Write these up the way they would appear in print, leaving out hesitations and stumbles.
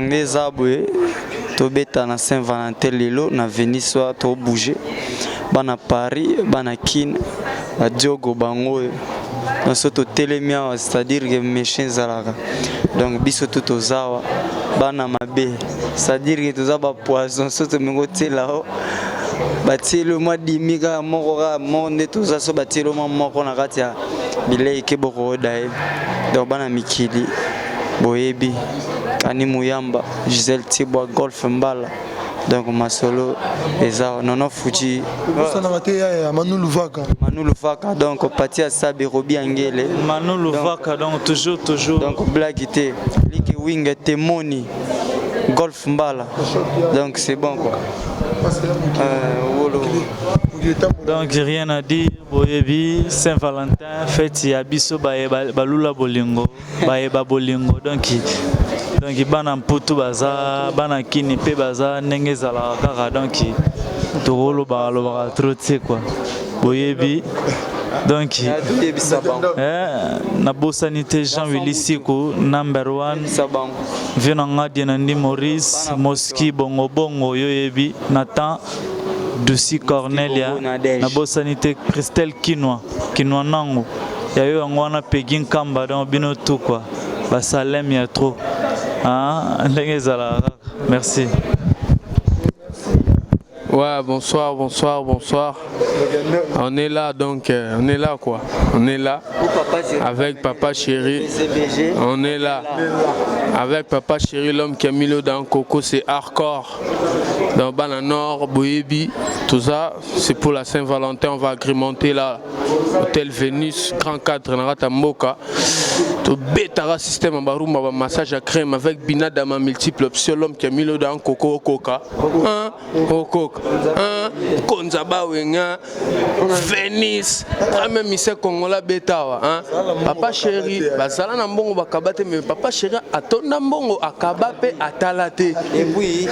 donc des aboués tobeta na Saint-Valentin lelo na Venise soit to bouger bana Paris bana Kin ba Diogo bango donc soto telemia c'est-à-dire que méchants zalaka donc biso tout ozawa bana mabe c'est-à-dire que tozaba poison soto mengo tela batie le mois dimika moko ka monde tout ça so batie le mois moko na kati ya bilei ke boko dae donc bana mikili boyebi Kani Muyamba Gisèle Tibwa Golf Mbala donc masolo eza nono fuji ça na raté Manu Luvaka donc Patia Sabi Robi Angele Manu Luvaka donc toujours donc Blagité Like Wing Temoni Golf Mbala donc c'est bon quoi. Donc rien à dire, Boyebi, Saint-Valentin, fête Yabiso, Balula Bolingo, Baeba Bolingo, donc Bana Mputu Baza, Bana Kini Pe Baza, Nengezala Kara, donc Torolo Balo Trotte quoi. Boyebi, donc Nabo Sanité Jean-Willy Siko, number 1, Venanga Dienandi Maurice, Moski Bongo Bongo, Yoyebi, Nathan. Dussi Cornelia, Nabo Sanité Christelle Kinoa Nango. Il y a eu un wana Pegin Kamba dans Bino tout quoi. Basalem il y a trop. Merci. Ouais, bonsoir. On est là donc, on est là quoi. On est là avec Papa Chéri. On est là avec Papa Chéri, l'homme qui a mis l'eau dans Coco, c'est hardcore. Dans Bana Nord, Boyebi, tout ça, c'est pour la Saint-Valentin. On va agrémenter là, Hôtel Vénus, Grand 4, Narata Moka. Tout bétara système en barouma, massage à crème avec binadama multiple option, l'homme qui a mis l'eau dans Coco, Coca. Konzaba Wenga, Venice, même Missé Congola Betawa. Papa Chéri, Basala Nambongo Bakabate, mais Papa Chéri, à ton Nambongo, à Kabape, à Talate. Et puis,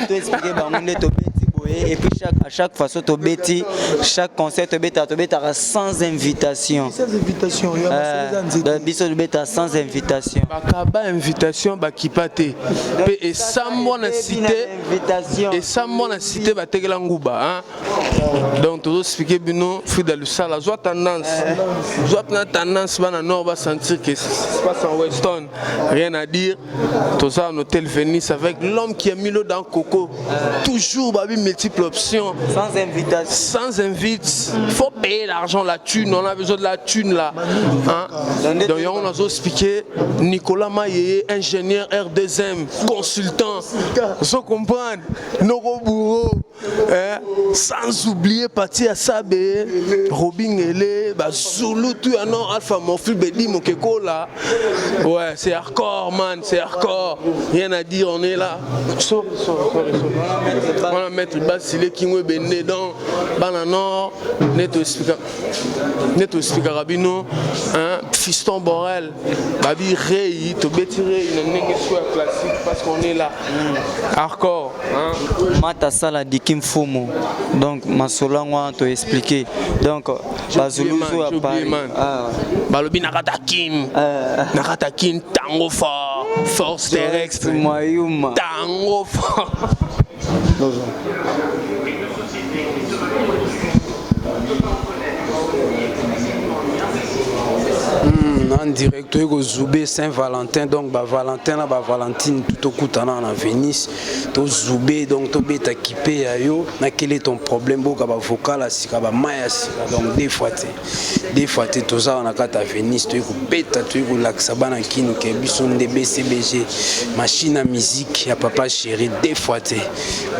tu expliquer et puis à chaque fois, chaque concert, tu as sans invitation. Sans invitation, sans invitation. Bakaba invitation, Bakipate. Et sans moi cité, et sans moi cité, Bategelangouba. Donc, tu dois expliquer, Bino, Frida Lussala, soit tendance, va nord, va sentir que c'est pas en Weston. Rien à dire. Tout ça en hôtel Venise avec l'homme qui a mis l'eau dans Coco. Toujours, Babi, multiples options. Sans invitation. Sans invite. Il faut payer l'argent, la thune. On a besoin de la thune là. Donc, on a expliqué Nicolas Maillé, ingénieur R2M, consultant. Vous comprenez? Noro Bourreau. Sans oublier Pati Asabe, Robin Ele, Zulu, tu as non Alpha Morphil Bedi Mokeko là. Ouais, c'est hardcore, man, c'est hardcore. Rien à dire, on est là. Sorry. On va mettre Basile Kingwe Bende dans Bananor, Neto Explica Rabino, Fiston Borel, Babi Rey, Tobeti Rey, une classique parce qu'on est là. Hardcore. Mata Sala Dikim Fumo. Donc, ma solangwa te expliquer. Donc, Bazuluzo à Paris. Balobi Nakatakin. Nakatakin, tango fort. Force terrestre. Tango fort. En direct, au Zoubé Saint-Valentin, donc Valentin, Valentine, tout au coup, en Venise, au Zoubé, donc tu es équipé, quel est ton problème, vocal, donc des fois, tout ça, on a qu'à Venise, tu es bête, tu es laxaban, qui nous sont des BCBG, machine à musique, il y a Papa Chéri, des fois,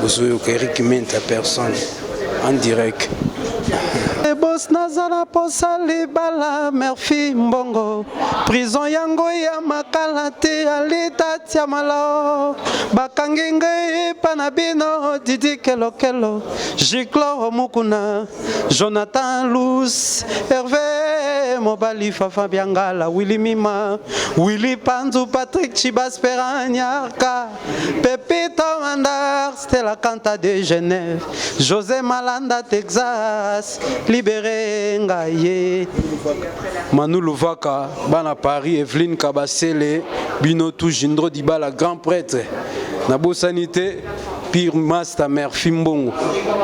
vous avez personne, en direct. Boss Nazala posa libala Murphy Mbongo prison yango ya makalate alita tiamalo bakangenge panabino Didi Kelo Jiclo Mukuna Jonathan Luz Hervé Mobali Fafa Biangala Willy Mima Willy Panzu Patrick Chibas Peranyarka Pepito Mandar Stella Canta de Genève José Malanda Texas libéré Ngaye Manu Luvaka Bana Paris Evelyne Kabasele Bino Toujindro Dibala grand prêtre Nabo Sanité, Pire Master Murphy Mbongo,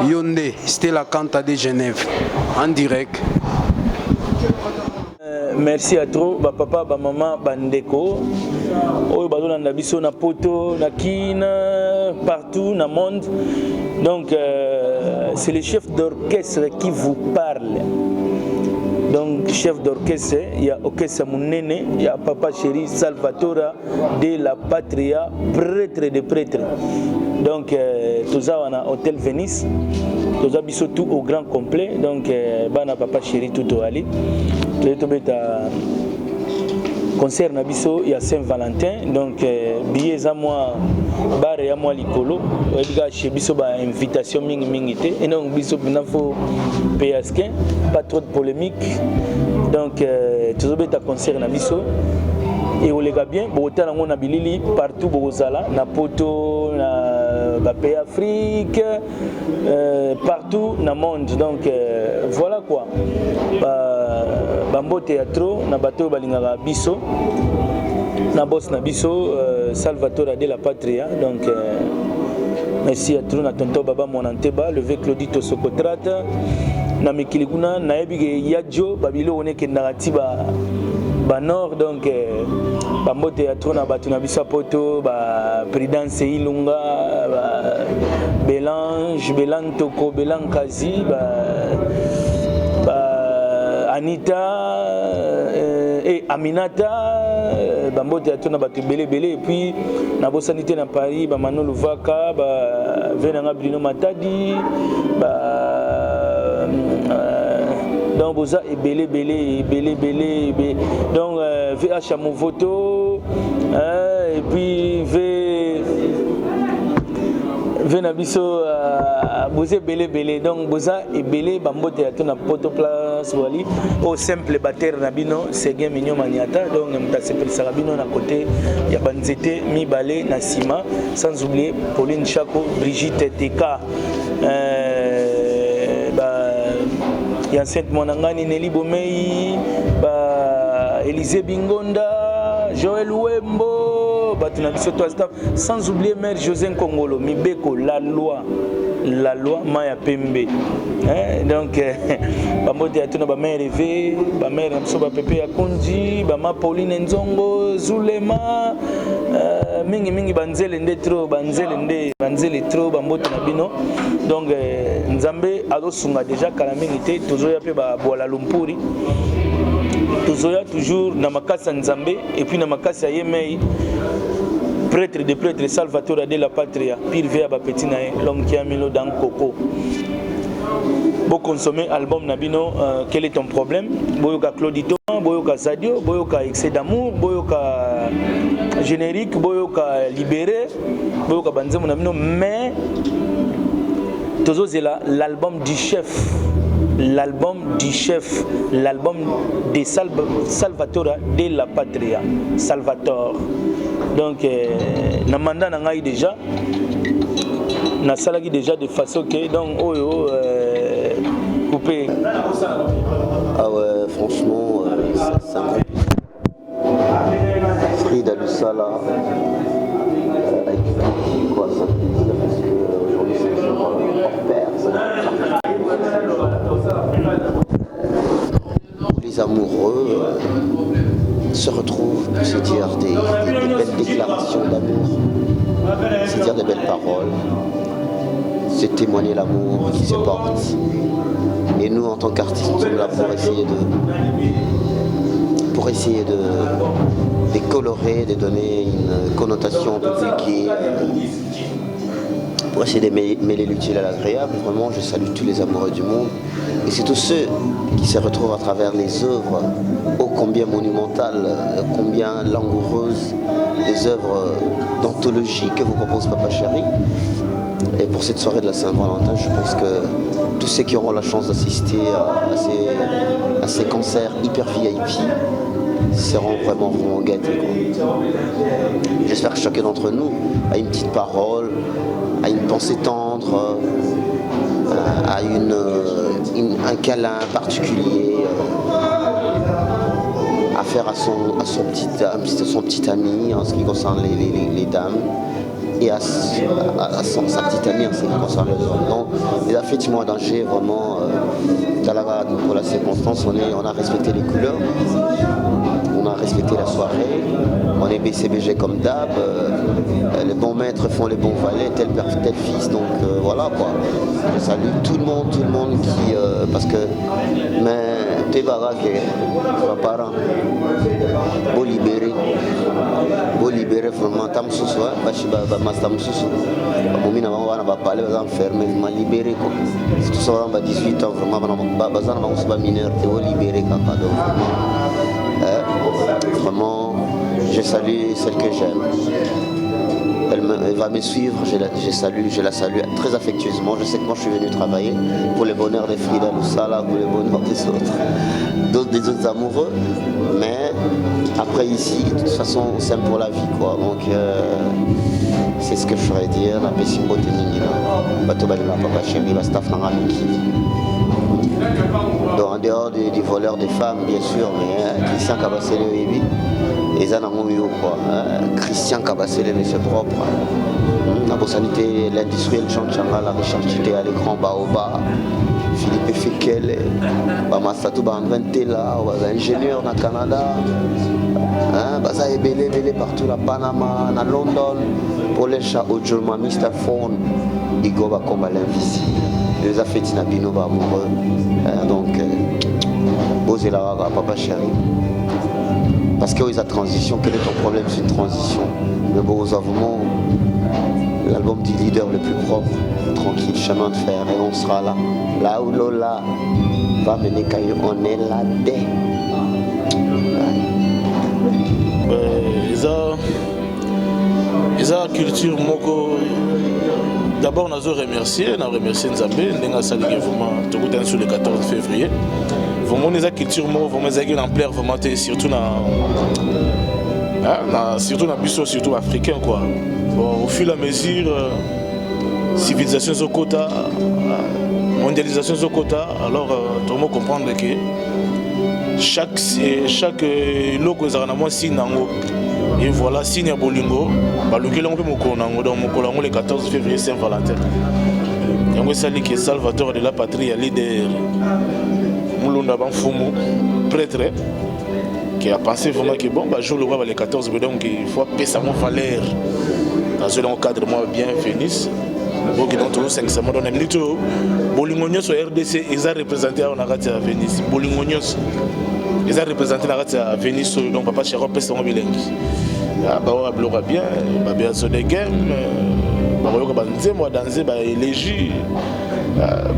Yondé, c'était la Canta de Genève, en direct. Merci à trop, papa, maman, bandeko. Oyo bazolanda biso na poto, na kin, partout dans le monde. Donc c'est le chef d'orchestre qui vous parle. Donc chef d'orchestre, il y a Orchestre Mounene, il y a Papa Chéri Salvatore de la Patria, prêtre de prêtres. Donc tout ça on a Hôtel Venice, tout ça biso tout au grand complet. Donc bana Papa Chéri tout au ali. Tout beta concert na biso il y a Saint-Valentin. Donc billets à moi bar ya moi likolo, ebiga chez biso ba invitation mingi mingi te. Et donc biso bina fo PSK, pas trop de polémique. Donc tout beta concert na biso. Et on les gars bien, bon autant on a bilili partout bozala, na poto, na pays Afrique, partout dans le monde. Donc voilà quoi. Bambo théâtre, na bateau balingara biso, na boss na biso, Salvatore de la Patria. Donc merci à tout, na tonton Baba Monanteba, levé Claudito Socotrate, na Mikiliguna, na ebige Yadjo, babilo on est que narrativa. Nord donc bambo théâtre na batu na biso poto ba Prudence Ilunga Belange Belantoko Belankazi Anita et Aminata bambo théâtre na batu belé et puis na bosanité na Paris ba Manolo Vaka ba Venanga Bruno Matadi donc boza et belé donc VH à mon photo et puis V nabiso boza belé donc boza et belé bambo théâtre na poto place wali au simple batteur nabino Seguin Mignon Maniata donc mta sepel sarabino na côté ya banzete mi balé na sima sans oublier Pauline Chaco Brigitte Teka Sainte Monangani Nelly Bomei, Élisée Bingonda, Joël Wembo, sans oublier Mère José Kongolo, Mibeko, la loi Maya Pembe. Donc, Bambo Théâtre, ma mère rêvée, ma mère Msoba Pepe Akonji, ma Pauline Nzongo, Zulema, Mingi Banzele Ndetro, Banzele Tro, Bambo Tanabino. Donc, Nzambe, Adosunga déjà, Kalamingité, toujours yape Boala Lumpuri. Toujours dans ma casa Nzambe, et puis dans ma casa Yemei. Prêtre de prêtre Salvatore de la Patria, pire vea ba petit nae, l'homme qui a mis l'eau dans coco. Beau consommer album Nabino, quel est ton problème? Boyoka Claudito, Boyoka Sadio, Boyoka Excès d'amour, Boyoka générique, Boyoka libéré, Boyoka Banzemo Nabino, mais toujours c'est là l'album du chef. L'album de Salvatore de la Patria, Salvatore. Donc, na mandat na ngai déjà, na salagi déjà de façon que donc coupé. Ah ouais, franchement, c'est un Frida Lusala avec quoi ça plaisir parce qu'aujourd'hui c'est un jour hors pair. Les amoureux se retrouvent pour se dire des belles déclarations d'amour, se dire des belles paroles, se témoigner l'amour qui se porte. Et nous, en tant qu'artistes, nous sommes là pour essayer de colorer, de donner une connotation un peu plus gaie, pour essayer de mêler l'utile à l'agréable. Vraiment, je salue tous les amoureux du monde. Et c'est tous ceux qui se retrouvent à travers les œuvres ô combien monumentales, combien langoureuses, des œuvres d'anthologie que vous propose Papa Chéri. Et pour cette soirée de la Saint-Valentin, je pense que tous ceux qui auront la chance d'assister à ces concerts hyper VIP seront vraiment gâtés. J'espère que chacun d'entre nous a une petite parole, a une pensée tendre, a un câlin particulier à faire à son petit ami en ce qui concerne les dames. et à sa petite amie en ce qui concerne les hommes. Donc, il a effectivement danger vraiment pour la circonstance. On a respecté les couleurs, on a respecté la soirée, on est BCBG comme d'hab, les bons maîtres font les bons valets, tel père, tel fils, donc voilà quoi. Je salue tout le monde qui, parce que, mais t'es baraque, mes parents, beau libérer vraiment, tam soussou, master soussou, bomina wana ba parler, ba enfermer, ma libérer quoi. C'est tout ça on 18 ans vraiment, bazana ba on mineur, t'es beau libérer kaka donc vraiment, je salue celle que j'aime. Elle va me suivre, je la salue très affectueusement. Je sais que moi je suis venu travailler pour le bonheur des Frida Loussala, pour le bonheur des autres amoureux. Mais après ici, de toute façon, c'est pour la vie quoi. Donc c'est ce que je ferais dire. La Pessimbo Téningina, Batobalina Papa Chéri, Bastaf Naramiki. Donc en dehors du voleur des femmes, bien sûr, mais Christian Kabassele Ebi. Et ça, Christian Kabassele, monsieur propre. La bosanité, l'industriel Jean Changa, la Richardité à l'écran Baoba, Philippe Fekele, Masatou Bandventela, ingénieur dans le Canada. Ça est belé partout, la Panama, à London, pour les chats, au Jolma, Mr. Phone, Igo Bakomba l'invisible. Les affectés Nabino amoureux. Donc, Bosé la Papa Chéri. Parce qu'il y a transition, quel est ton problème? C'est une transition. Mais bon, nous avons l'album du leader le plus propre, tranquille, chemin de fer, et on sera là. Là où Lola va mener Caillou, on est là dès. Ils ont culture moko. D'abord, on a remercié Nzambé, on a salué vraiment tout le temps sur le 14 février. Vraiment, les culture mo vraiment les ampleur vraiment surtout surtout dans biso surtout africain quoi. Bon, au fur et à mesure civilisation sur quota, mondialisation sur quota, alors tout le monde comprendre que chaque logo est un signe nango. Et voilà signe à bolingo, baluki lango pe moko nango donc moko lango le 14 février Saint-Valentin. Yango sali que Salvatore de la patrie a leader. Moulunda Banfumu, prêtre, qui a pensé vraiment que bon, jour le roi les 14, donc il faut payer sa valeur dans un cadre moi bien Vénice. Donc il y a toujours 500 mois. On a mis tout. Bolingonios au RDC, ils ont représenté à Vénice. Bolingonios, ils ont représenté à Vénice, donc papa Chéron paye son bilingue. Bah on bien, bah bien sur des games, bah on va danser, moi danser, bah élégie.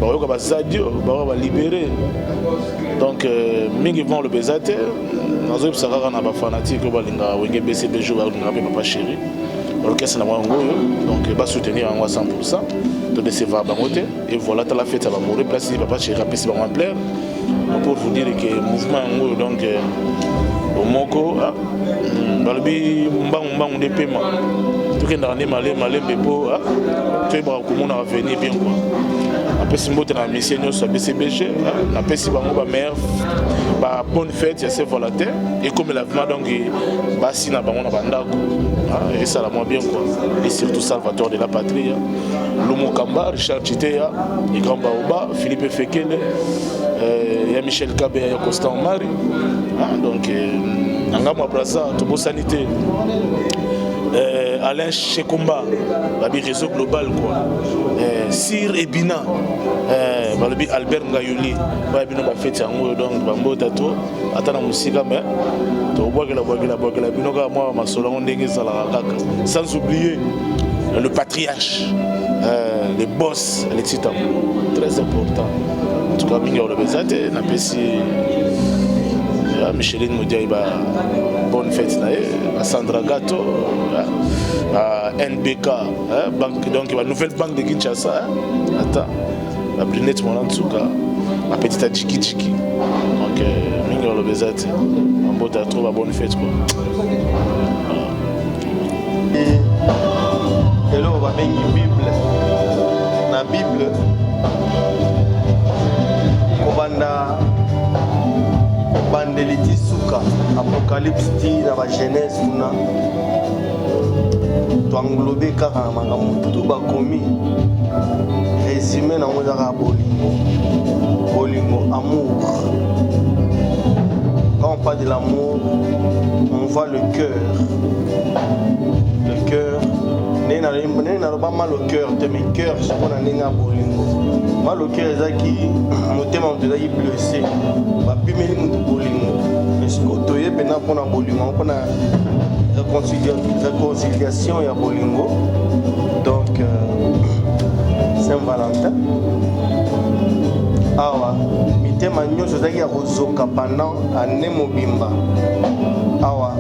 On va sadio, on va libérer. Donc, mingi vont le baisateur. Nous avons ça on a pas fanatique, on va linga BCBG, on va papa chéri. L'orchestre n'a pas donc va soutenir en 100%. Donc c'est va bamoter et voilà ta la fête ça va mourir place papa chéri après c'est en plein. Pour vous dire que le mouvement donc au moko balbi mbang de paiement. Tout est dans les malais bepo tu es bra comment on va venir bien quoi. Après si mbote na mission sur BCBG na pesi bango ba mère ba bonne fête ya Saint-Valentin et comme la vraiment donc ba si na bango na bandako et ça la moi bien quoi et surtout Salvatore de la patrie Lumo Kamba Richard Chitea et Grand Baoba Philippe Fekele ya Michel Kabé ya Constant Mari donc angama brasa to bo sanité Alain Chekomba, le réseau global quoi. Sir Ebina, le Albert Ngayoli, le fête donc bambo tato, atana musika mais to boire la binoga moi ma solon ndenge sala kaka. Sans oublier le patriarche, les boss, les titans, très important. En tout cas, mingo le bezate na pesi Micheline Moudiaïba, bonne fête, Sandra Gato, NBK, banque, donc la nouvelle banque de Kinshasa. Attends, la brunette Monantsuka, la petite Adjiki Djiki. Donc, Mingo le Bezate, on peut trouver bonne fête. Et là, on va mettre une Bible. La Bible, on va bandeliti suka apocalypse ti na ba Genèse kuna to englober kaka makambo tout ba komi résumé na ngozaka bolingo amour. Quand on parle de l'amour, on voit le cœur. Le cœur, n'est pas mal au cœur, mais le cœur, c'est qu'on a un bolingo. Mal au cœur, c'est qui, mon thème, on te dit blessé. Va plus mêler mon bolingo. Mais ce que tu es, maintenant, on a bolingo, on a réconciliation et bolingo. Donc, Saint-Valentin. Awa, mitema nyonso zaki ya kozoka pendant année mobimba. Awa,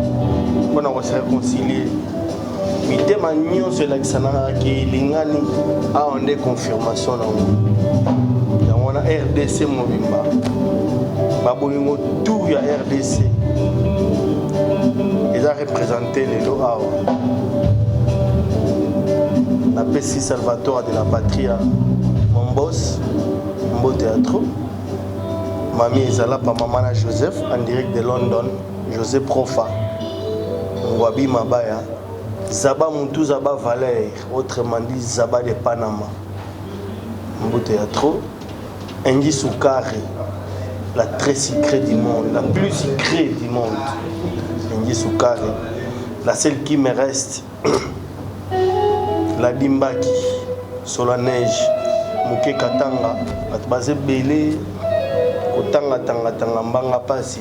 on a se réconcilier. Mitema nyonso la kisana ki lingani a on est confirmation na ngo. Ya on a RDC mobimba. Ba bolingo tout ya RDC. Ils ont représenté les lots awa. La P6 Salvatore de la Patria, mon boss. Mbo Théâtre. Mamie Ezala par Maman Joseph en direct de London. Joseph Profa. Ngwabi Mabaya. Zaba Moutou Zaba Valère. Autrement dit Zaba de Panama. Mbo Théâtre. Angie Soukari. La très secrète du monde. La plus secrète du monde. Angie Soukari. La seule qui me reste. La Dimbaki. Sur la neige. Mouké Katanga, atbase belé, Kotanga Tanga Mbanga Pasi.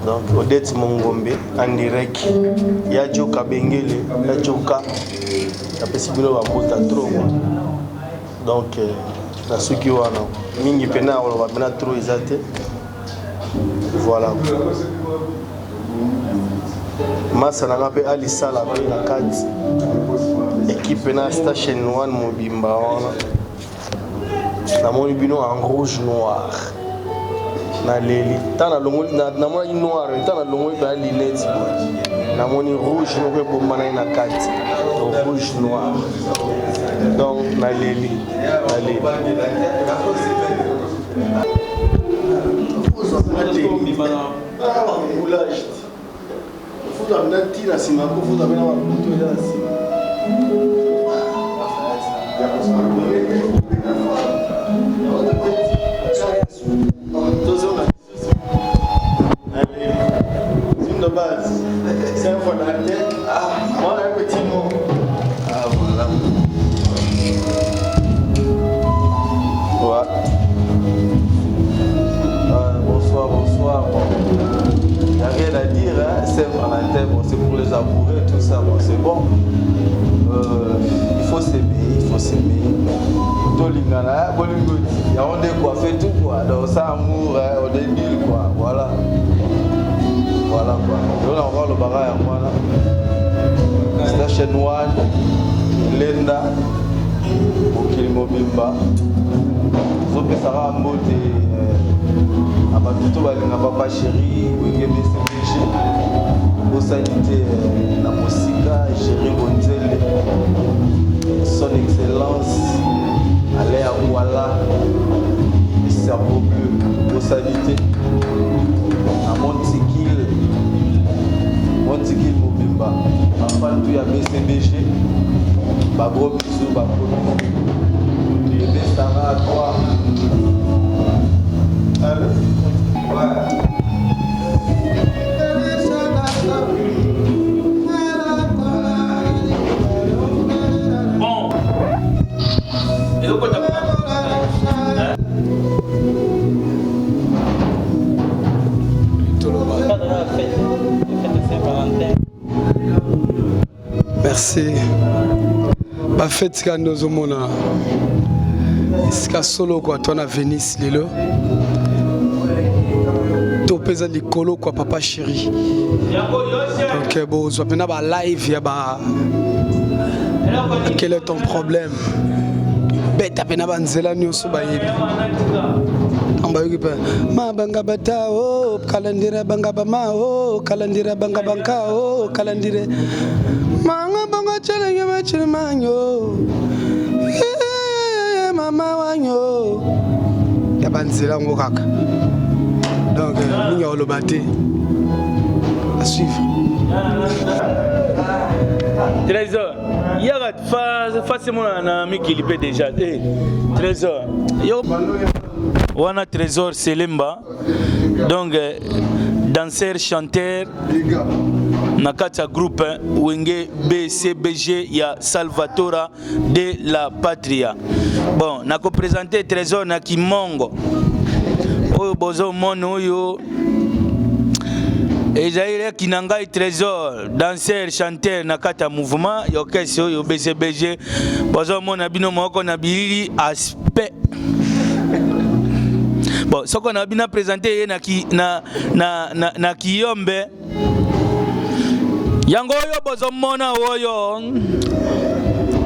Donc, Odette Mongombe, en direct. Yadjoka Bengele, Yadjoka, la possibilité de Mbota trop. Donc, dans ce qui est là, Mingi Pena, on va bien trop exalté. Voilà. Massa n'a pas Alissa la paix la 4. Équipe na station one mobimba wana. Na moni bino en rouge noir. Na leli tana longo na moni noir, tana longo ba linette. Na moni rouge no ko bomba na 4. Rouge noir. Donc na leli. Faut amener tira sima ko faut amener wa kuto ya sima. De base, c'est un Valentin. Moi, un petit mot. Ah, voilà. Ouais. Bonsoir. Bon. Il n'y a rien à dire, hein. C'est Valentin, bon, c'est pour les amoureux, tout ça, bon, c'est bon. Il faut s'aimer. Tolingana, il y a on décoiffé tout quoi. Donc ça amour, hein, on est nul quoi. Voilà quoi. Donc là on va le barrage à moi là. Station One, Lenda, Okilimo Bimba. Zope Sarah Mbote, Abatuto Balinga Papa Chéri, Wengebe CPG, Bosanité, la Mosika, Chéri Gonzele, Son Excellence, Alain Ouala, le cerveau bleu, Bosanité, à Montikil Mobimba, ma femme tout y a BCBG, Babro Bisou, Babro Bisou, Sarah à toi. Allez. Ouais. Bon. Et donc, merci. Ma fête quand nous avons ici solo quoi, toi na Venise lelo. Topeza likolo quoi papa chéri. Donc bon, je vais ba live ya ba. Quel est ton problème? Beta pena banzela nyoso ba yebi. Amba yukipa ma banga bata o kalandira banga bama o kalandira banga banka o kalandire manga banga chelenge machimanyo mama wanyo ya banzela ngo kaka. Donc nous y a le bâti à suivre. Trésor. Yagat forcément na mikili pe déjà. Trésor. Yo wana Trésor Selemba. Donc danseur chanteur Nakata groupe Wenge BCBG ya Salvatora de la Patria. Bon, nako présenter Trésor na Kimongo. Oyo bozo mono oyo Ezaire Kinangai Trésor, danseur, chanteur Nakata mouvement, yokesi oyo BCBG. Bozo mono bino moko na bilili aspect. Bon, ce qu'on a bien présenté na Kiyombe. Yango yo bozo mona oyo.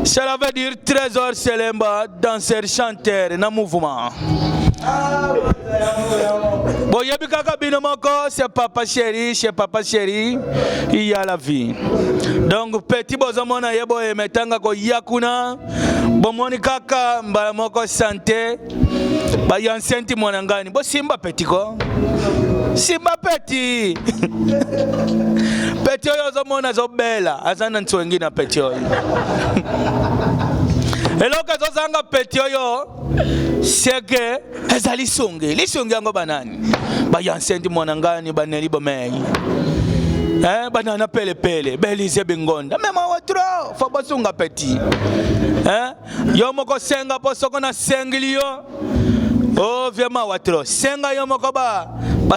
Cela veut dire Trésor Selemba, danseur, chanteur na mouvement. Bon, yebi kaka bino moko, c'est papa chéri, il y a la vie. Donc petit bozo mona yebo emetanga ko yakuna. Bon moni kaka mbala moko santé. Ba yansenti mwanangani. Bo simba petit ko. Simba petit. Petit oyo zo mona zo bela. Azana ntu wengine petit oyo. Eloka zo zanga petit oyo. Seke ezali songe. Lisonge yango banani. Ba yansenti mwanangani baneli bomei. Banana pele Belize Bingonda. Même outro, faut pas songa petit. Yo moko senga po soko na senglio. Oh vraiment outro. Senga yo moko ba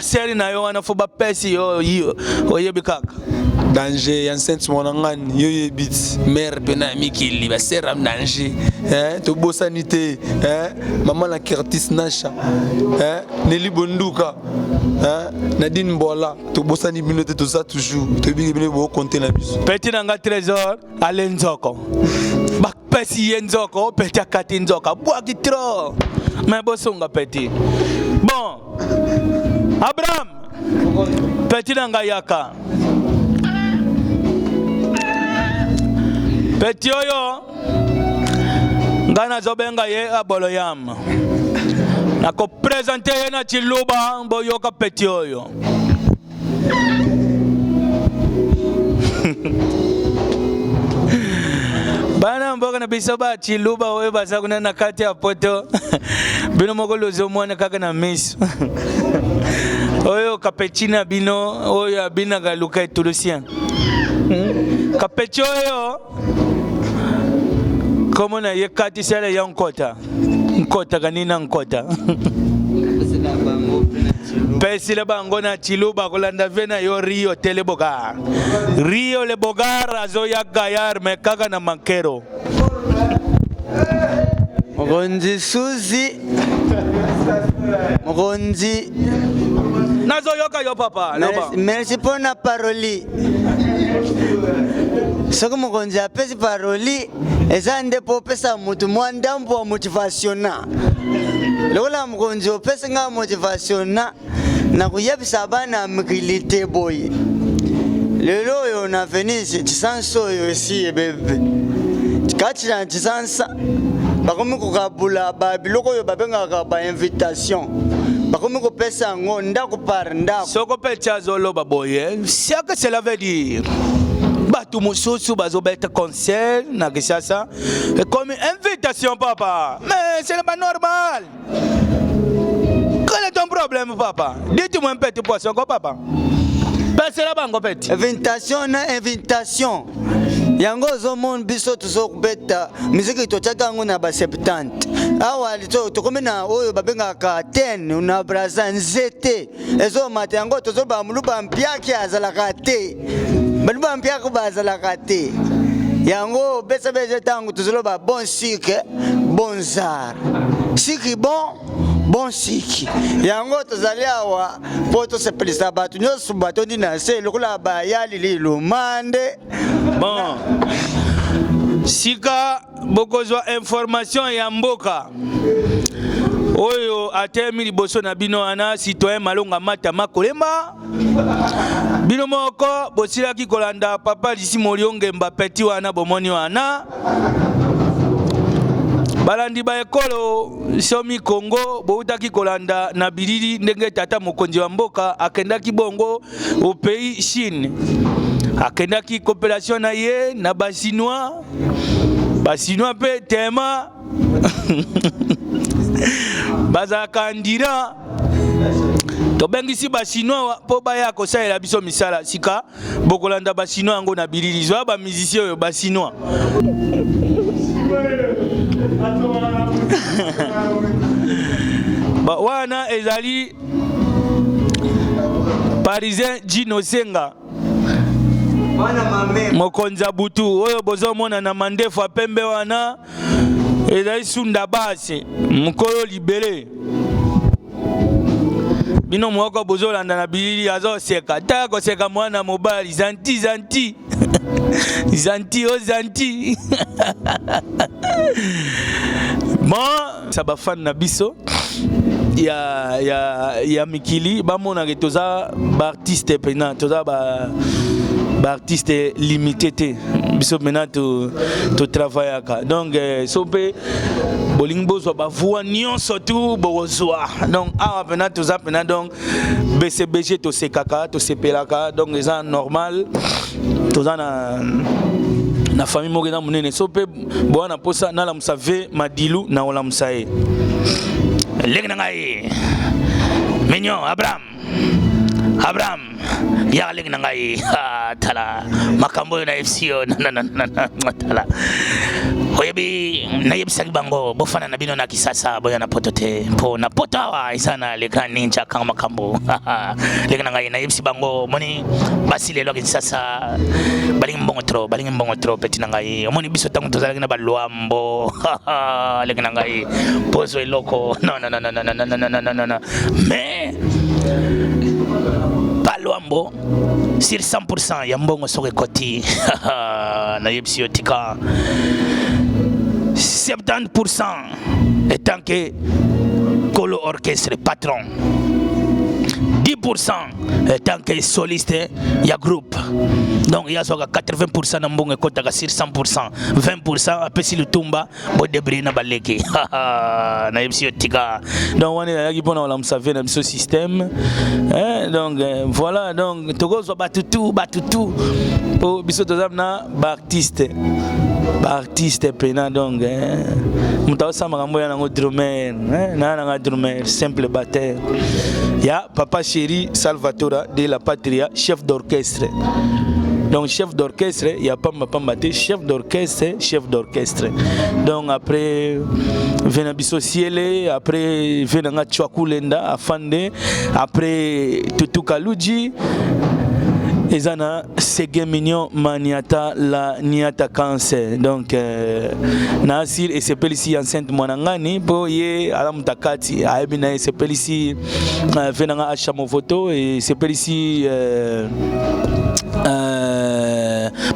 seri na yo wana fo ba pesi yo oyebikaka. Danger yansenti monangani yo yebit mère pena mikili ba seram danger to bosanité maman la Curtis Nasha Nelly Bonduka Nadine Bola to bosani binote to ça toujours to bi bino bo compter na biso petit nanga Trésor alenzoko ba pesi yenzoko petit akati nzoka boaki trop mais bosonga petit bon Abraham petit nanga yaka petit oyo ngana zobenga ye abolo yam nako présenter ye na Chiluba boyoka petit oyo bana mboka na biso ba Chiluba oyo baza kuna na kati ya poto bino moko lozo mwana kaka na miso oyo kapechina bino oyo abina galuka etulusien kapechi oyo komo na ye kati sele ya nkota kanina nkota pesile bango na Chiluba kolanda vena yo Rio Telebogar Rio le Bogar azo ya Gayar mekaka na Mankero Mokonzi Suzi Mokonzi nazo yoka yo papa merci pour na paroli soko mokonzi apesi paroli eza nde po pesa mutu mwandambo wa motivationa lola mokonzi opesi nga motivationa na kuyebisa bana mikilite boye lelo oyo na venise chisanso oyo esi ebebe chikachira chisansa bakomi kukabula babiloko oyo babengaka ba invitation bakomi kopesa ngo ndako par ndako soko peti azoloba boye siaka cela veut dire batu mususu bazobeta concert na Kinshasa comme invitation papa mais c'est pas normal. Quel est ton problème papa? Dites-moi un petit poisson papa. Passez la banque petit. Invitation na invitation. Yango zomon biso tuzokubeta muziki tochaka ngo na ba 70 awali to komena oyo babenga ka 10 na braza nzete ezo mate yango tozoba muluba mpiaki azala kate baluba mpiaki bazala kate yango besa beza tangu tuzoloba bon sike bon zar siki bon siki yango tozali awa poto se pelisa batu nyoso bato ndina se lokola bayali lilumande bon sika bokozwa information ya mboka oyo atemi liboso na bino ana citoyen Malonga Mata Makolemba bino moko bosilaki kolanda papa Lisi Moliongemba peti wana bomoni wana balandi ba ekolo somi Congo boutaki kolanda na bilili ndenge tata mokonzi wa mboka akendaki bongo au pays Chine akendaki coopération na ye na basinois pe tema bazalaka ndira tobengisi basinois mpo baya kosalela biso misala sika bokolanda basinois yango na bilili zwa bamusicien oyo basinois wana ezali parisien Gino Senga mokonzi ya butu oyo bozomona na mandefu ya pembe wana ezali sunda basi mokolo libere bino moko bozolanda na bilili azoseka taka koseka mwana mobali zanti zanti o zanti bon ça ba fan na biso ya mikili bamona ke toza ba artiste pena toza ba artiste limité te biso mena to travailler ka donc so pe bolingo zo ba voix nyonso tout bozwa donc awa pena toza pena donc BCBG to sekaka to sepelaka donc eza normal toza na famille moko na munene so pe boana posa na la musave madilu na ola musae legna ngai mignon Abraham ya legna ngai tala makambo na FCO na tala oyebi na yebisaki bango bofana na bino na kisasa boya na poto te po na poto awa isana leka ninja kanga makambo legna ngai na yebisi bango moni basile lo kisasa balingi mbongo tro peti na ngai moni biso tangu tozalaki na balwambo legna ngai pozo eloko non mais Palwambo sur 100% ya mbongo soke koti na yebisi yotika 70% étant que Kolo orchestre patron 10% étant que soliste ya groupe donc il y a 80% na mbongo kotaka sur 100% 20% apesi lutumba bo débris na baleki na yebisi yotika donc on est là pour na msave na biso système donc voilà donc tokozwa batutu po biso tozamna ba artiste pena donc mutao sama ngambo ya nango drummer na drummer simple batteur ya papa chéri Salvatore de la Patria chef d'orchestre. Donc chef d'orchestre, il y a pas chef d'orchestre. Donc après Venabiso Ciele, après Venanga Chwakulenda Afande, après Tutu Kaluji Ezana Sege Mignon Maniata la Niata Cancer. Donc Nasir et c'est ici enceinte Mwanangani pour ye Alam Takati Aebina et c'est ici Venanga Achamovoto et c'est ici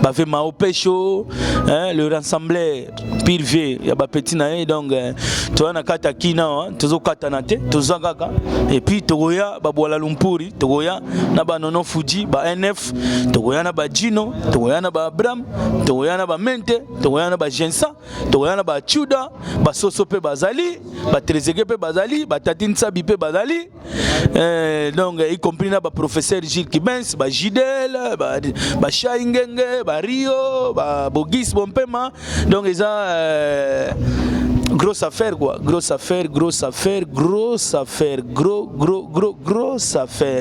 Bavé Mao Pécho, le rassembleur Pirvé, il y a petit naï donc tu as na kata kina, tu as katanate, tu as kaka et puis Togoya, Babola Lumpuri, Togoya, Naba Nono Fuji, Ba NF, Togoya Naba Gino, Togoya Naba Abram, Togoya Naba Mente, Togoya Naba Jensa, Togoya Naba Chuda, Ba Sosope Bazali, Ba Trezege Pe Bazali, Ba Tatin Sabi Pe Bazali, donc y compris Naba professeur Gilles Kibens, Ba Gidel, Ba Shaingenge, Ba Rio, Ba Bogis Bompema, donc ils ont grosse affaire quoi, grosse affaire.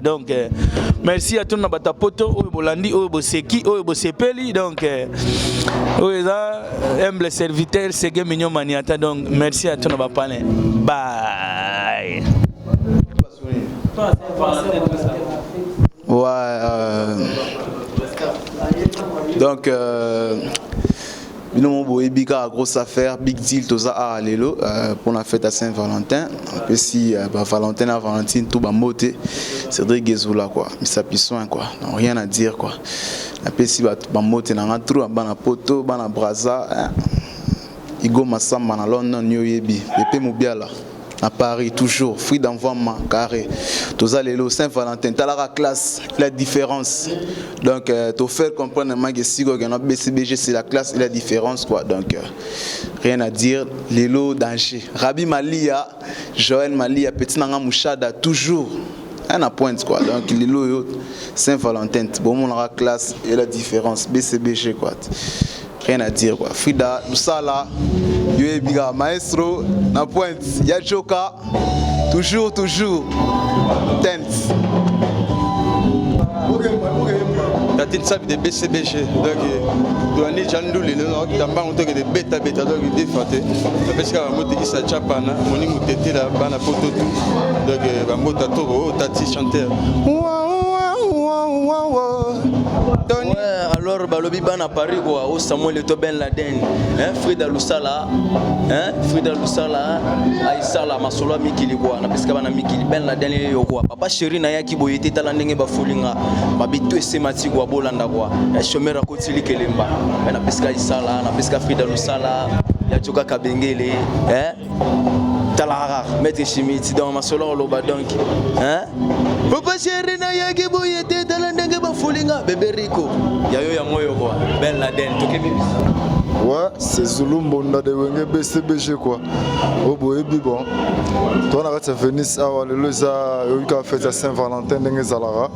Donc merci à tout le monde batapoto, Obolandi, Oboseki, Obosepeli, donc humble serviteur, Sege Mignon Maniata, donc merci à tout le monde bapane. Bye. Ouais. Donc Bino Boébika a grosse affaire, big deal, tout ça à Lélo pour la fête à Saint-Valentin. Et si Valentin à Valentine, tout va monter, c'est Cédric Gezoula quoi. Mais ça pisse soin quoi, non, rien à dire quoi. Et si va monter dans un trou, dans un poteau, dans un brasa, Igo Massamba dans London, New Yebi, Pepe Moubiala. À Paris, toujours, fruit d'envoiement, carré. Tous les lots, Saint-Valentin, tu as la classe, la différence. Donc, tu faire comprendre que si notre BCBG, c'est la classe et la différence, quoi. Donc, rien à dire, les lots danger. Rabi Malia, Joël Malia, Petit Nanga Mouchada, toujours. un à pointe quoi. Donc Lilo Saint-Valentin, bon mon la classe et la différence BCBG quoi. Rien à dire quoi. Frida, Lusala, Biga, Maestro, na pointe, Yachoka, toujours, tense. Tatine sabe de BCBG, donc doani jandu le no tamba on toke de beta donc défaté parce que va moti sa chapana moni mutete la bana poto donc va mota to tati chanteur. Ouais, alors balobi bana Paris quoi, au Samuel to Ben Laden, hein, Frida Lusala, Aïsala masolo mikili quoi, na peska bana mikili Ben Laden yo quoi. Papa chéri na yaki boyete tala ndenge ba folinga, ba bitu esemati quoi bolanda quoi. Ya chomera kotili kelemba. Na peska Aïsala, na peska Frida Lusala, ya joka kabengele, hein? Talara, maître Chimiti dans ma solo loba donc, hein? Papa chéri na yaki boyete tala ndenge ba folinga, bébé Rico. Yayo ya moyo quoi, Ben Laden, toke bibi. Ouais, c'est Zulu Mbonda de Wenge BCBG quoi. Au bout bon. Toi on a fait Venise à Waleloza, on a fait Saint-Valentin dans Zalara.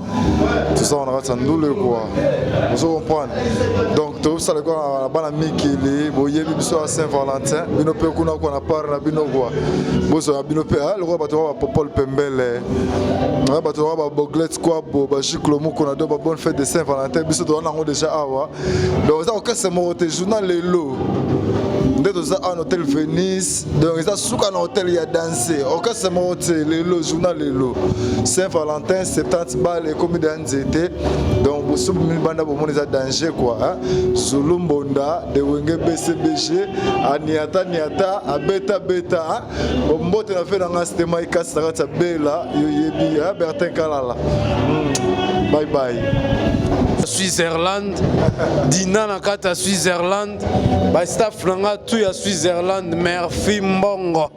Tout ça on a fait nous quoi. Vous comprenez. Donc tout ça le quoi on a mis qui les boyer biso à Saint-Valentin, bino pe kuna quoi na part na bino quoi. Bozo na bino pe le roi bato ba Paul Pembele. Na bato ba Boglets quoi ba Chiclo moko na do ba bonne fête de Saint-Valentin, biso to on a déjà awa. Donc ça aucun c'est mon journal le nous avons un hôtel Venise, donc nous avons un hôtel qui a dansé. Aucun c'est mon hôtel, le journal Saint-Valentin, 70 balles et comme d'anxiété. Donc, vous savez, nous avons des dangers quoi. Zulu Mbonda, de Wenge BCBG, à Niata, à Beta. Bon, moi, je fait dans un système qui est Bella, Yoyebi, Bertin Kalala. Bye bye. Switzerland, Dina Nakata Switzerland, ba staff nanga tout ya Switzerland, Murphy Mbongo,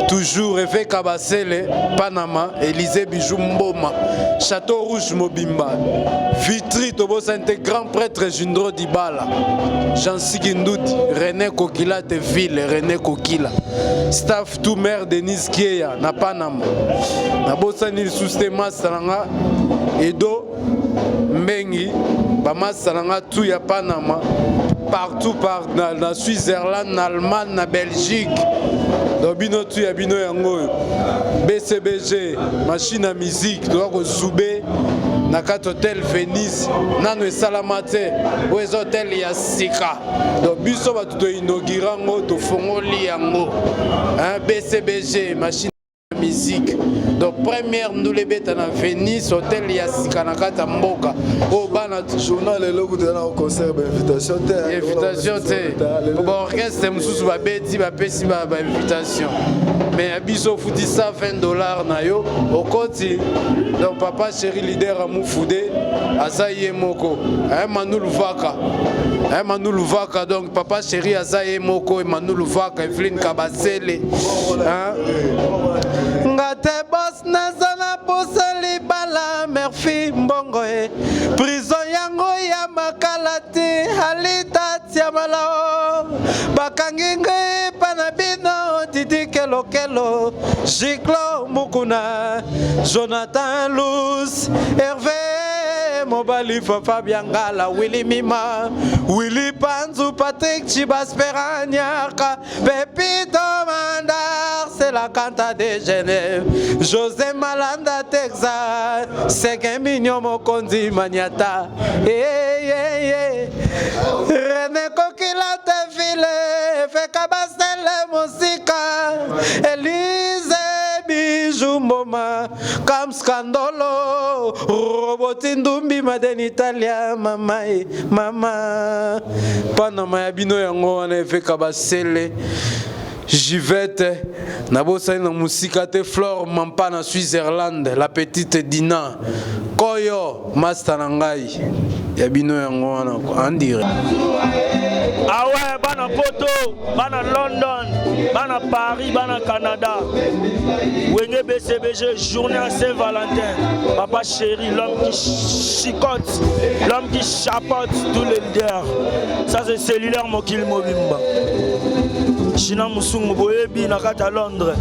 toujours Efe Kabasele, Panama, Élysée Bijou Mboma, Château Rouge Mobimba, Vitry Tobo Sainte, grand prêtre Jindro Dibala, Jean Sigindouti, René Kokila de Ville, René Kokila, staff tout maire Denise Kieya, na Panama, na Bosani Soustema Salanga, Edo Mbengi Bamasalanga tout ya Panama partout na Switzerland, na Allemagne, na Belgique. Donc bino tout ya bino yango BCBG machine à musique doit Zoubé na kat hôtel Venise nano esalamate o hôtel ya sika. Donc biso ba to inaugurer ngo to fongoli yango hein BCBG machine musique. Donc première nous les bêtes à Venise hôtel ya Sikanakata Mboka au bana journal le logo de la concert invitation bon orchestre mususu ba beti ba pesi ba invitation mais abiso futi $120 na yo au côté. Donc papa chéri leader à Moufoudé Azaye Moko Emmanuel Vaka donc papa chéri Azaye Moko Emmanuel Vaka Evelyn Kabasele ngate boss nazana posali bala Murphy Mbongo prison yango ya makalati halita tiamalao bakanginge panabino titi kelo Giclo Mukuna Jonathan Luz Hervé Mobali Fabien Gala Willy Mima Willy Panzu Patrick Chibas Peraniaka Pepito Mandar c'est la canta de Genève José Malanda Texas Seguin Mignon Mokondi Maniata René Kokila Tefile Fekabasele Musika Elise Bijou Moma Kam Scandolo Robotindumbi Maden Italia Mama Panama Yabino Yango Ane Fekabasele Jivette, Nabosai na musika te Flore Mampa na Switzerland, la petite Dina, Koyo, Master Nangai, Yabino yango wana en direct. Ah ouais, bana Poto, bana London, bana Paris, bana Canada. Wenge BCBG, journée à Saint-Valentin. Papa chéri, l'homme qui chicote, l'homme qui chapote tous les leaders. Ça c'est cellulaire Mokil Mobimba. China Musungu boyebi na kata Londres.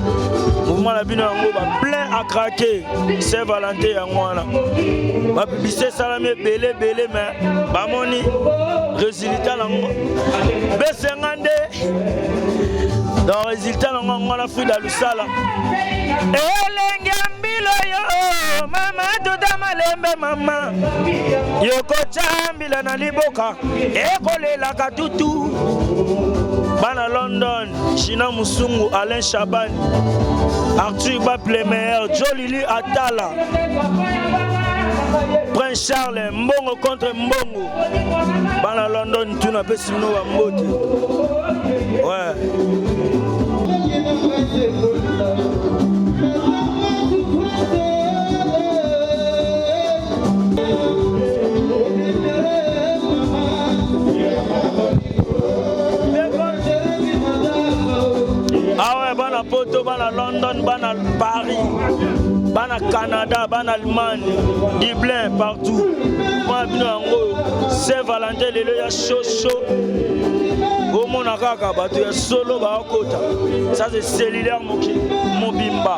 Mouvement la bino yango ba plein à craquer. Saint-Valentin yango wana. Ba publicité salami belé mais ba moni résultat nango. B50 dans résultat nango on a fruit dans le sala. Elengambilo yo mama tota malembe mama. Yoko chambila na liboka ekolela katutu. Bana London, China Musungu, Alain Chaban, Arthur Baplemer, Jolili Atala, Prince Charles, Mbongo contre Mbongo. Bana London, tout n'a pas si nous à mode. Ouais. Ah ouais, bana Poto, bana London, bana Paris, bana Canada, bana Allemagne, Dublin, partout. Moi, Saint-Valentin, il y a chaud. Au monde a kaka, il y a solo, ça c'est cellulaire, Mobimba.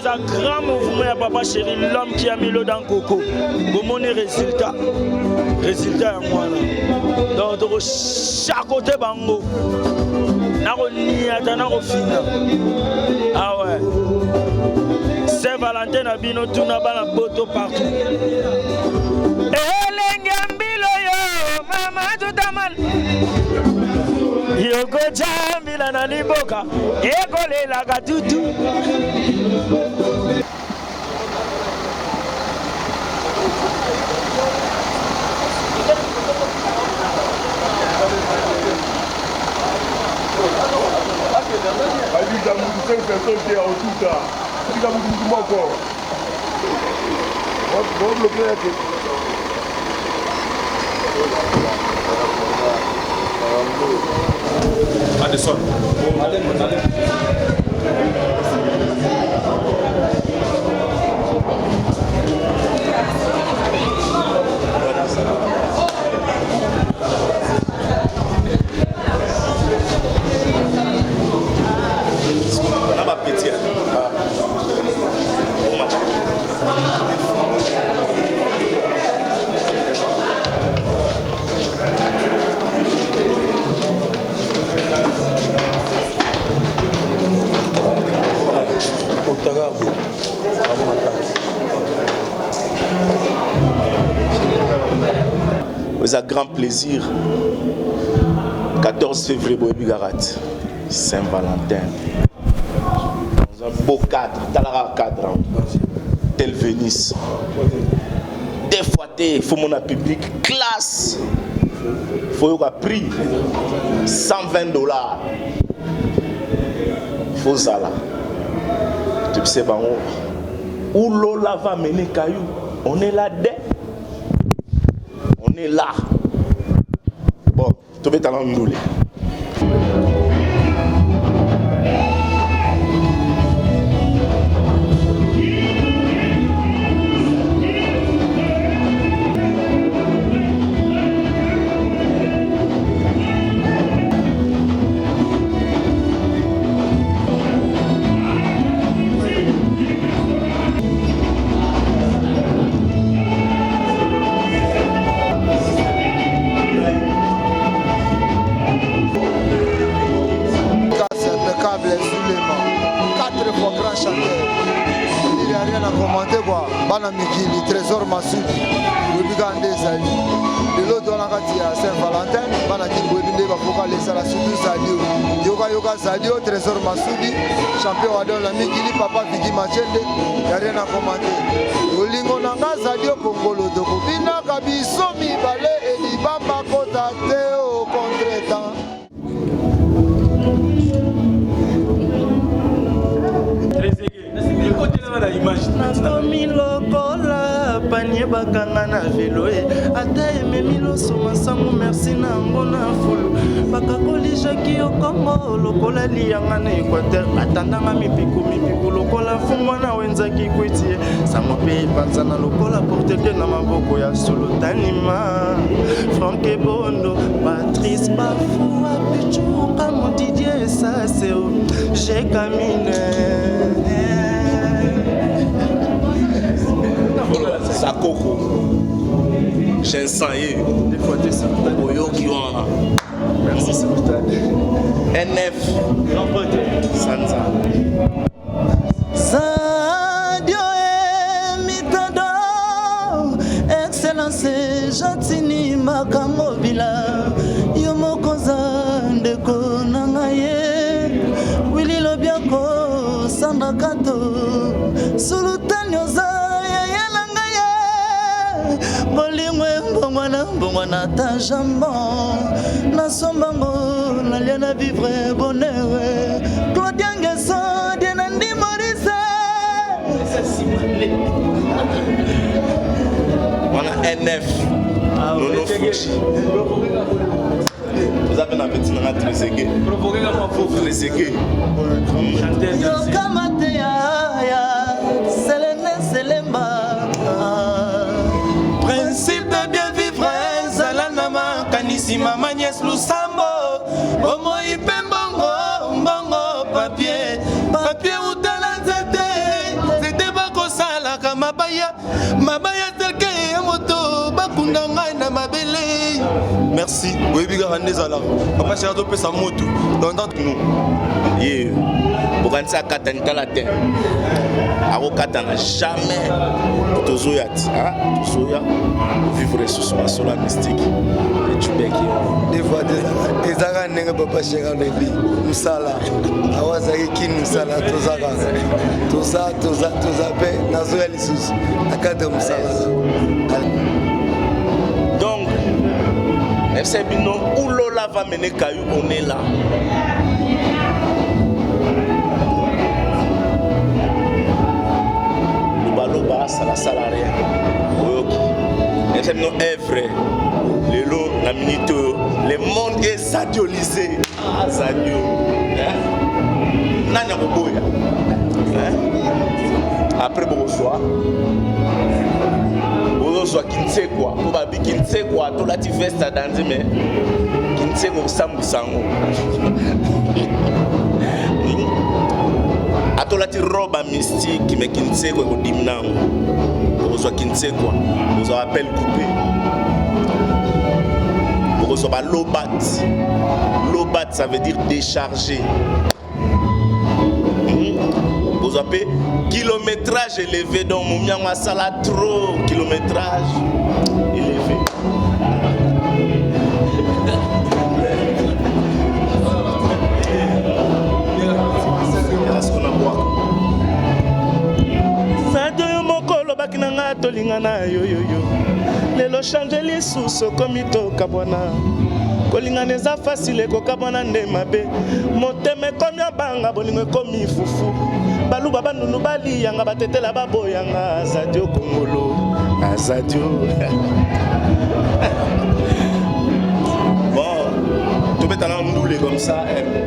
C'est un grand mouvement, papa chéri, l'homme qui a mis l'eau dans le coco. Au monde résultat. Résultat, moi là. Donc, chaque côté, bango. Ah ouais. Saint-Valentin a bino tout na bana boto partout. Elengambilo yo mama tutaman. Yoko jambila na liboka ekolela katutu. Aliga muito sem pessoas que é altura. Aliga muito mal. Vamos bloquear aqui. Adesso. C'est un grand plaisir. 14 février, Boyebi Garat, Saint-Valentin. Dans un beau cadre, Talara cadre, tel Venise. Des fois, il faut mon public classe. Il faut avoir prix $120. Il faut ça là. Tu sais, où l'Ola va mener Caillou, on est là dès. On est là. Bon, tu vas t'en nous. Mikili, Trésor Massoud, Webigande Zali. De l'autre, on a à Saint-Valentin, Banaki Webinde Bafoka, les Salassoudou Zadio, Yoga Zadio, Trésor Massoudi, champion Adon la Mikili, Papa Vigi Machende, il n'y a rien à commenter. Olingo Nanga Zadio Kongolo Doko, Bina Kabiso Mibale et Libamba Kota Théo contre-temps. Nakomi lokola panie bakanga na velo ata ememi loso masango merci na yango na fulu bakakolijaki yo kongo lokola liyanga na Équateur atandanga mipiku lokola fungwa na wenzaki kwiti sango mpe epanza na lokola porteke na maboko ya solotanima Franke Bondo Patrice Bafou Apichuka Motidi j'ai caminé. Sakoko, j'ai un sang. Merci, Sultan. NF, Sanza. Sadio et Mitado, Excellence, Jatini Makamobila, Yomokoza de Konangaye, Willy Lobiako, Sandakato, Sultanioza, Yalangaye, Bolimwe, Bomana, Tajambo, Nasombango, Naliana vivre bonheur, Claudia Nguesso, Dienandi Maurice. On a NF, Nono Fuji. Vous avez un petit nom très ségué. Très ségué. Principe de bien vivre, Zalanama, Kanissima, Magnès, Lusambo, Omo Ipembongo, Mbongo, papier, papier ou talanzete, c'était pas comme ça, la Kamabaya, Mabaya telke, Moto, Bakundanga, Namabele. Merci. Oui, Bigarande Zala. Papa Cherado peut sa moto. Dans nous. Yeah. Pour quand ça katanta la terre. Aro katana jamais. Tozoyat. Ah, Tozoya. Vivre sous ce sola mystique. Et tu bec. Des fois des ara nenga papa Cherado bi. Musala. Awazaki kin musala tozaka. Toza pe nazoya lisusu. Akata musala. Donc FC Bino, où Lola va mener Caillou, on est là. Loba, ça la salarié. FC Bino est vrai. Les lots, la minute, le monde est sadiolisé. Ah, Sadio. Nanya Boboya. Après, bonsoir. Soit qui ne sait quoi, pour babi qui ne sait quoi, tout là tu fais ça dans mais qui ne sait quoi sambu sango. À tout là tu robe mystique mais qui ne sait quoi au dimnang. Soit qui ne sait quoi, vous appelle coupé. Vous soit lobat. Lobat ça veut dire décharger. Vous appelez kilométrage élevé, donc mon mien masala trop kilométrage élevé. Sadio yo mokolo bakinanga tolingana yo yo yo. Lelo changer les sous comme to kabwana. Kolingana eza facile ko kabwana nde mabe. Moteme komi abanga bolingo komi fufu. Baluba banunu bali yanga batetela baboyanga Sadio Kongolo. Sadio. Bon, tu peux t'en enrouler comme ça.